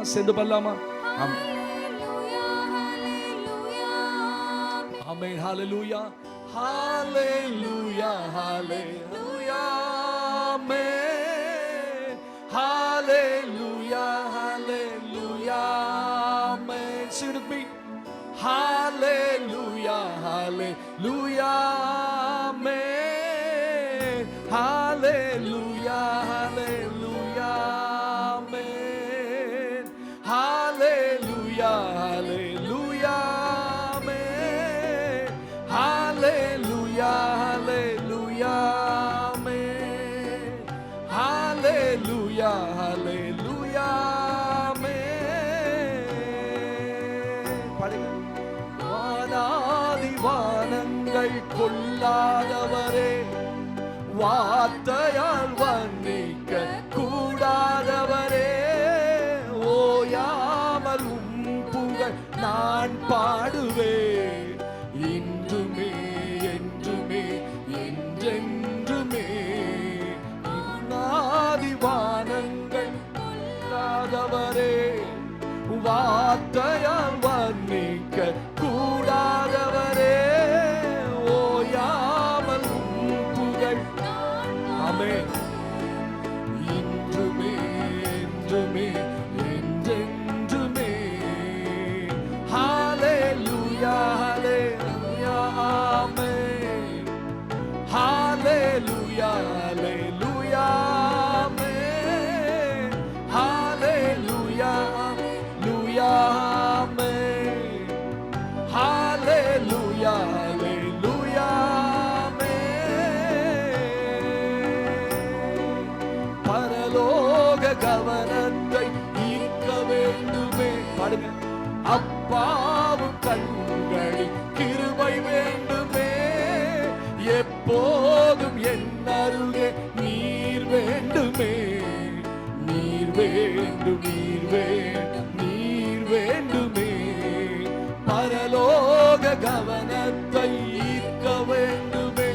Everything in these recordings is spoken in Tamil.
சேர்ந்து பண்ணலாமா? ஆமென். ஹalleluya ஹalleluya ஹalleluya ஆமென். ஹalleluya ஹalleluya ஆமென். Sing with me. ஹalleluya ஹalleluya ஆமென். ஹalleluya ஹalleluya ஆமென். ஹalleluya ஹalleluya ஆமென். ஹalleluya ஹalleluya ஆமென். ஹalleluya ஹalleluya ஆமென். பாடுங்க. வானாதி வானங்கள் கொள்ளாதவரே, வார்த்தையால் வர்ணிக்க கூடாதவரே, ஓயாமல் உம் புகழ் நான் பாடுவேன், இன்றுமே என்றுமே என்றென்றுமே. வானாதி வானங்கள் கொள்ளாதவரே, வார்த்தையால் வர்ணிக்க கூடாதவரே, ஓயாமல் உம் புகழ் ஆமென், இன்றுமே என்றுமே என்றென்றுமே. ஹalleluya ஹalleluya ஆமென். ஹalleluya ஹalleluya ஆமென். ஹalleluya ஹalleluya ஆமென். ஹalleluya ஹalleluya ஆமென். பரலோக கவனத்தை ஈர்க்க வேண்டுமே. பாடுங்க. அப்பாவும் கண்களில் கிருபை வேண்டுமே, எப்போதும் என் அருகே நீர் வேண்டுமே. நீர் வேண்டும் நீர் வேண்டும் நீர் வேண்டுமே. பரலோக கவனத்தை ஈர்க்க வேண்டுமே,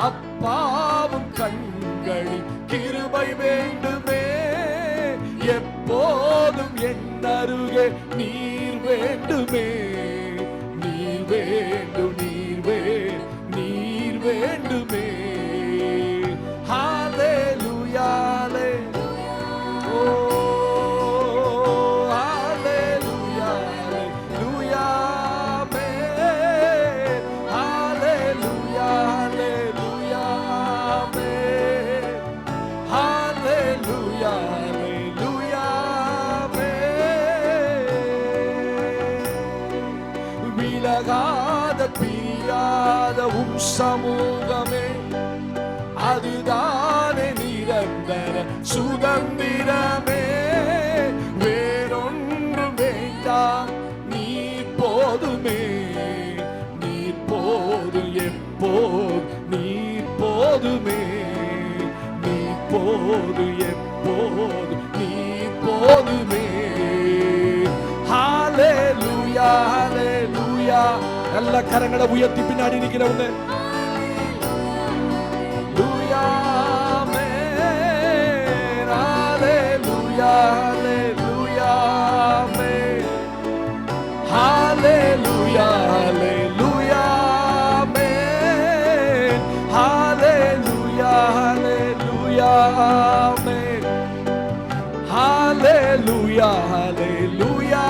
அப்பாவும் கண்களில் கிருபை வேண்டுமே, எப்போதும் என் அருகே நீர் வேண்டுமே. நீர் வேண்டும் நீர் வேண்டும் நீர் வேண்டுமே. ஹalleluya oh hallelujah hallelujah amen. Hallelujah hallelujah amen. Hallelujah hallelujah amen. விலகாத பிரியாத உம் சமூகமே, அதுதானே நிரந்தர சுதந்திரமே. வேறொன்றும் வேண்டாம், நீ போதுமே. நீ போதும் எப்போது நீ போதுமே. நீ போது எப்போது நீ போதுமே. ஹalleluya ஹalleluya. நல்ல கரங்களை உயர்த்தி பின்னாடி நிக்கிறவங்க hallelujah amen. Hallelujah hallelujah amen. Hallelujah hallelujah amen. Hallelujah hallelujah